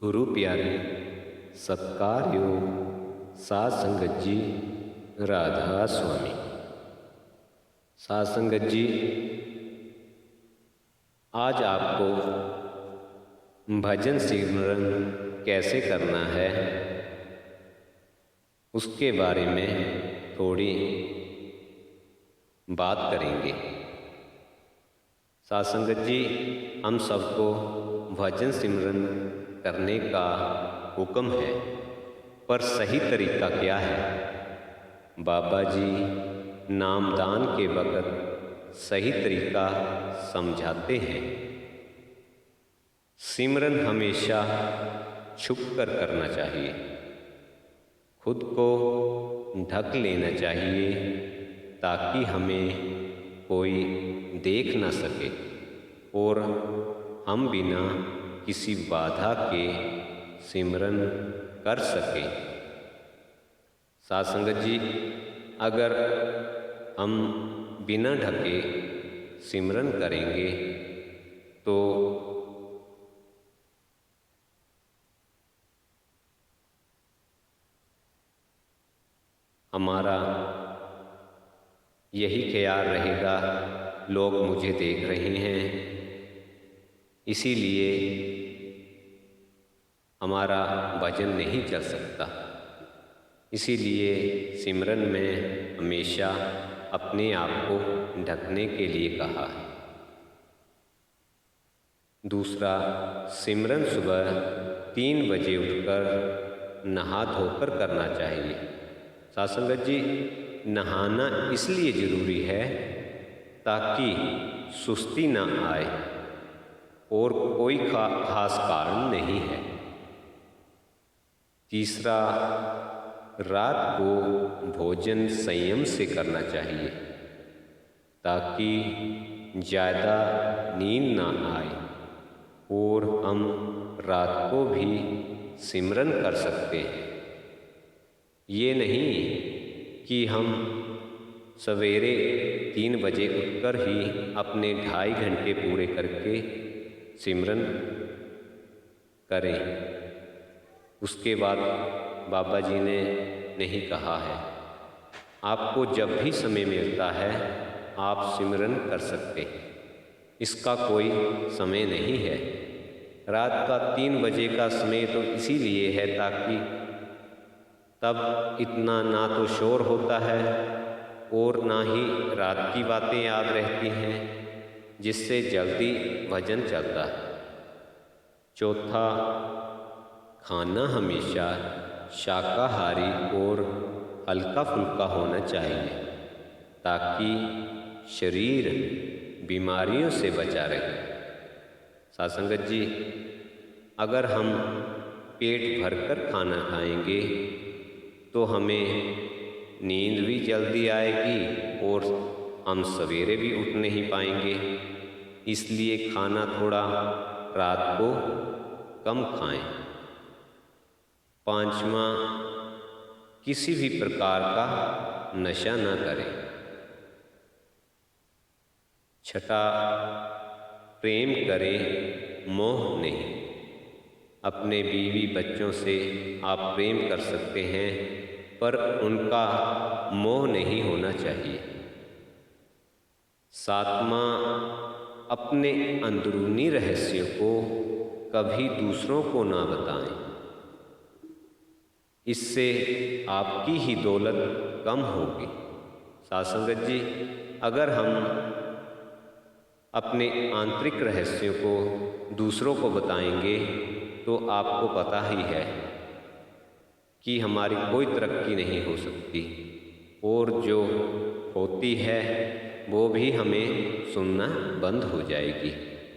गुरु प्यारे सत्कार योग साध संगत जी राधा स्वामी। साध संगत जी, आज आपको भजन सिमरन कैसे करना है उसके बारे में थोड़ी बात करेंगे। साध संगत जी, हम सबको भजन सिमरन करने का हुक्म है, पर सही तरीका क्या है? बाबा जी नामदान के वक़्त सही तरीका समझाते हैं। सिमरन हमेशा छुप कर करना चाहिए, खुद को ढक लेना चाहिए ताकि हमें कोई देख ना सके और हम बिना किसी बाधा के सिमरन कर सकें। साध संगत जी, अगर हम बिना ढके सिमरन करेंगे तो हमारा यही ख्याल रहेगा, लोग मुझे देख रहे हैं, इसीलिए हमारा भजन नहीं चल सकता। इसीलिए सिमरन में हमेशा अपने आप को ढकने के लिए कहा है। दूसरा, सिमरन सुबह 3 बजे उठकर नहा धोकर करना चाहिए। साध संगत जी, नहाना इसलिए ज़रूरी है ताकि सुस्ती ना आए और कोई खास कारण नहीं है। तीसरा, रात को भोजन संयम से करना चाहिए ताकि ज़्यादा नींद ना आए और हम रात को भी सिमरन कर सकते हैं। ये नहीं कि हम सवेरे 3 बजे उठकर ही अपने 2.5 घंटे पूरे करके सिमरन करें। उसके बाद बाबा जी ने नहीं कहा है, आपको जब भी समय मिलता है आप सिमरन कर सकते हैं, इसका कोई समय नहीं है। रात का 3 बजे का समय तो इसीलिए है ताकि तब इतना ना तो शोर होता है और ना ही रात की बातें याद रहती हैं, जिससे जल्दी भजन चलता है। चौथा, खाना हमेशा शाकाहारी और हल्का फुल्का होना चाहिए ताकि शरीर बीमारियों से बचा रहे। साध संगत जी, अगर हम पेट भरकर खाना खाएंगे तो हमें नींद भी जल्दी आएगी और हम सवेरे भी उठ नहीं पाएंगे। इसलिए खाना थोड़ा रात को कम खाएं। पांचवा, किसी भी प्रकार का नशा न करें। छठा, प्रेम करें, मोह नहीं। अपने बीवी बच्चों से आप प्रेम कर सकते हैं, पर उनका मोह नहीं होना चाहिए। सातवां, अपने अंदरूनी रहस्यों को कभी दूसरों को ना बताएं, इससे आपकी ही दौलत कम होगी। साध संगत जी, अगर हम अपने आंतरिक रहस्यों को दूसरों को बताएंगे तो आपको पता ही है कि हमारी कोई तरक्की नहीं हो सकती और जो होती है वो भी हमें सुनना बंद हो जाएगी।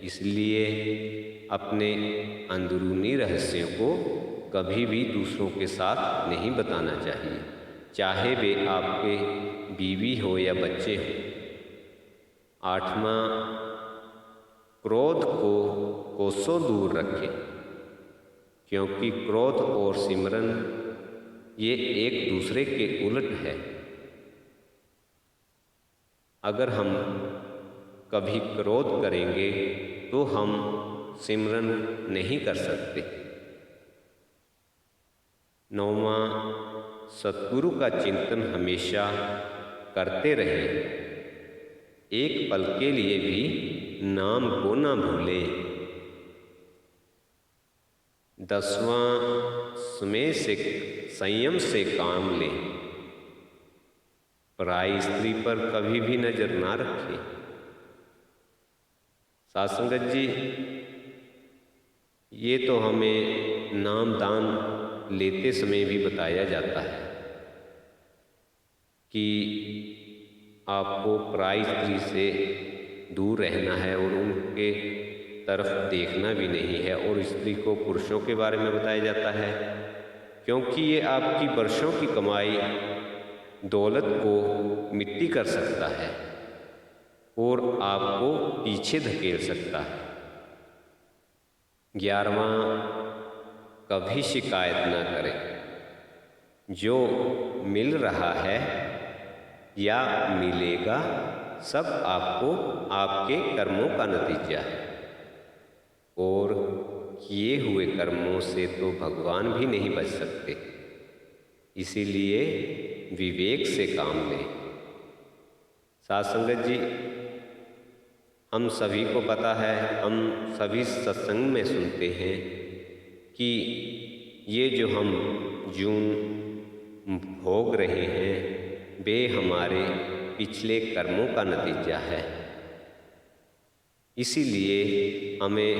इसलिए अपने अंदरूनी रहस्यों को कभी भी दूसरों के साथ नहीं बताना चाहिए, चाहे वे आपके बीवी हो या बच्चे हो। आठवां, क्रोध को कोसों दूर रखें, क्योंकि क्रोध और सिमरन ये एक दूसरे के उलट है। अगर हम कभी क्रोध करेंगे तो हम सिमरन नहीं कर सकते। नौवां, सतगुरु का चिंतन हमेशा करते रहें, एक पल के लिए भी नाम को ना भूलें। 10वां, समय से संयम से काम लें, पराई स्त्री पर कभी भी नजर ना रखें। साध संगत जी, ये तो हमें नाम दान लेते समय भी बताया जाता है कि आपको पराई स्त्री से दूर रहना है और उनके तरफ देखना भी नहीं है। और स्त्री को पुरुषों के बारे में बताया जाता है, क्योंकि ये आपकी वर्षों की कमाई दौलत को मिट्टी कर सकता है और आपको पीछे धकेल सकता है। 11वां, कभी शिकायत ना करें। जो मिल रहा है या मिलेगा सब आपको आपके कर्मों का नतीजा है, और किए हुए कर्मों से तो भगवान भी नहीं बच सकते। इसीलिए विवेक से काम लें। साध संगत जी, हम सभी को पता है, हम सभी सत्संग में सुनते हैं कि ये जो हम जून भोग रहे हैं वे हमारे पिछले कर्मों का नतीजा है। इसीलिए हमें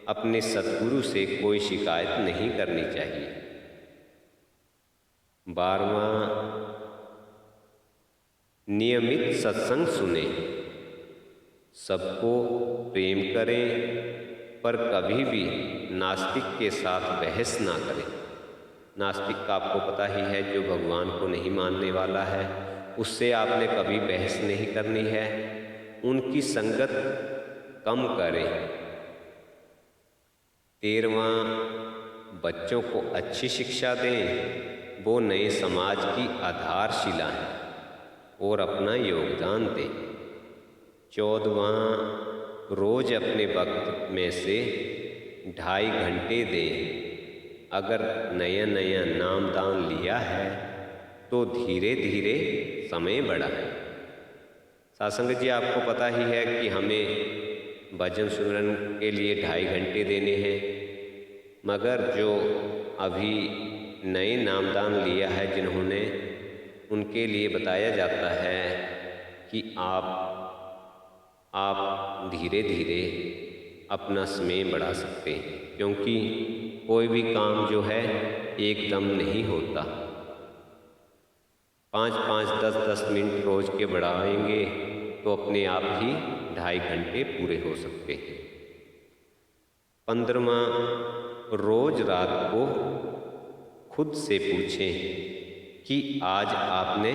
अपने सद्गुरु से कोई शिकायत नहीं करनी चाहिए। 12वां, नियमित सत्संग सुने, सबको प्रेम करें, पर कभी भी नास्तिक के साथ बहस ना करें। नास्तिक का आपको पता ही है, जो भगवान को नहीं मानने वाला है, उससे आपने कभी बहस नहीं करनी है। उनकी संगत कम करें। 13वां, बच्चों को अच्छी शिक्षा दें, वो नए समाज की आधारशिला है और अपना योगदान दें। 14वां, रोज अपने वक्त में से 2.5 घंटे दें। अगर नया नया नाम दान लिया है तो धीरे धीरे समय बढ़ाएं। साध संगत जी, आपको पता ही है कि हमें भजन सुमरन के लिए 2.5 घंटे देने हैं, मगर जो अभी नए नामदान लिया है जिन्होंने, उनके लिए बताया जाता है कि आप धीरे धीरे अपना समय बढ़ा सकते हैं, क्योंकि कोई भी काम जो है एकदम नहीं होता। 5-5, 10-10 मिनट रोज के बढ़ाएंगे तो अपने आप ही 2.5 घंटे पूरे हो सकते हैं। 15वां, रोज रात को खुद से पूछें कि आज आपने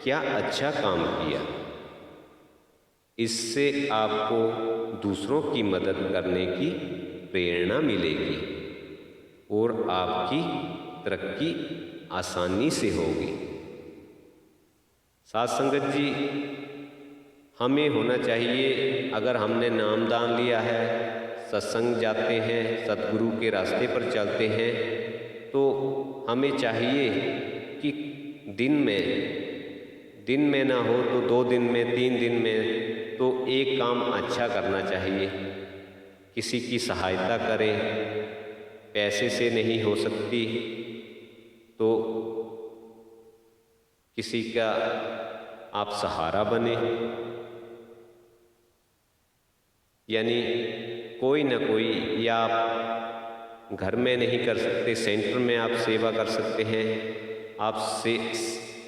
क्या अच्छा काम किया। इससे आपको दूसरों की मदद करने की प्रेरणा मिलेगी और आपकी तरक्की आसानी से होगी। साध संगत जी, हमें होना चाहिए, अगर हमने नामदान लिया है, सत्संग जाते हैं, सतगुरु के रास्ते पर चलते हैं, तो हमें चाहिए कि दिन में ना हो तो 2 दिन में, 3 दिन में तो एक काम अच्छा करना चाहिए। किसी की सहायता करें, पैसे से नहीं हो सकती तो किसी का आप सहारा बने, यानी कोई ना कोई, या आप घर में नहीं कर सकते, सेंटर में आप सेवा कर सकते हैं। आपसे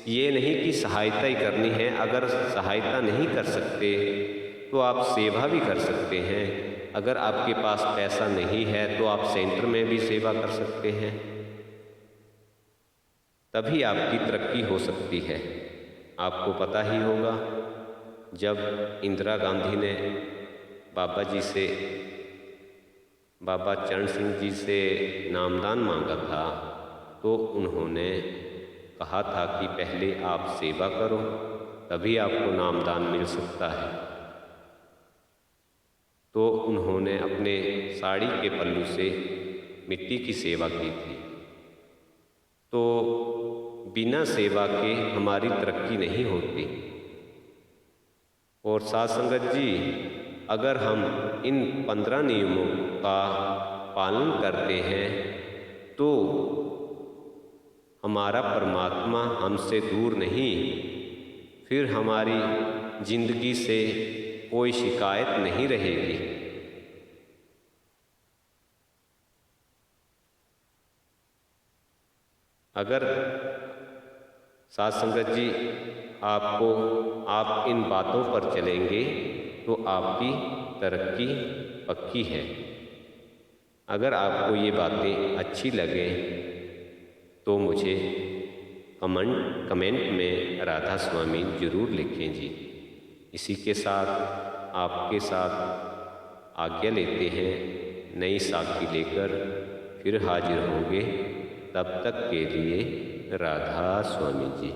ये नहीं कि सहायता ही करनी है, अगर सहायता नहीं कर सकते तो आप सेवा भी कर सकते हैं। अगर आपके पास पैसा नहीं है तो आप सेंटर में भी सेवा कर सकते हैं, तभी आपकी तरक्की हो सकती है। आपको पता ही होगा, जब इंदिरा गांधी ने बाबा चरण सिंह जी से नामदान मांगा था, तो उन्होंने कहा था कि पहले आप सेवा करो, तभी आपको नामदान मिल सकता है। तो उन्होंने अपने साड़ी के पल्लू से मिट्टी की सेवा की थी। तो बिना सेवा के हमारी तरक्की नहीं होती। और साथ संगत जी, अगर हम इन 15 नियमों का पालन करते हैं तो हमारा परमात्मा हमसे दूर नहीं, फिर हमारी जिंदगी से कोई शिकायत नहीं रहेगी। अगर साथ संगत जी आप इन बातों पर चलेंगे तो आपकी तरक्की पक्की है। अगर आपको ये बातें अच्छी लगें तो मुझे कमेंट में राधा स्वामी ज़रूर लिखें जी। इसी के साथ आपके साथ आज्ञा लेते हैं, नई साखी लेकर फिर हाजिर होंगे। तब तक के लिए राधा स्वामी जी।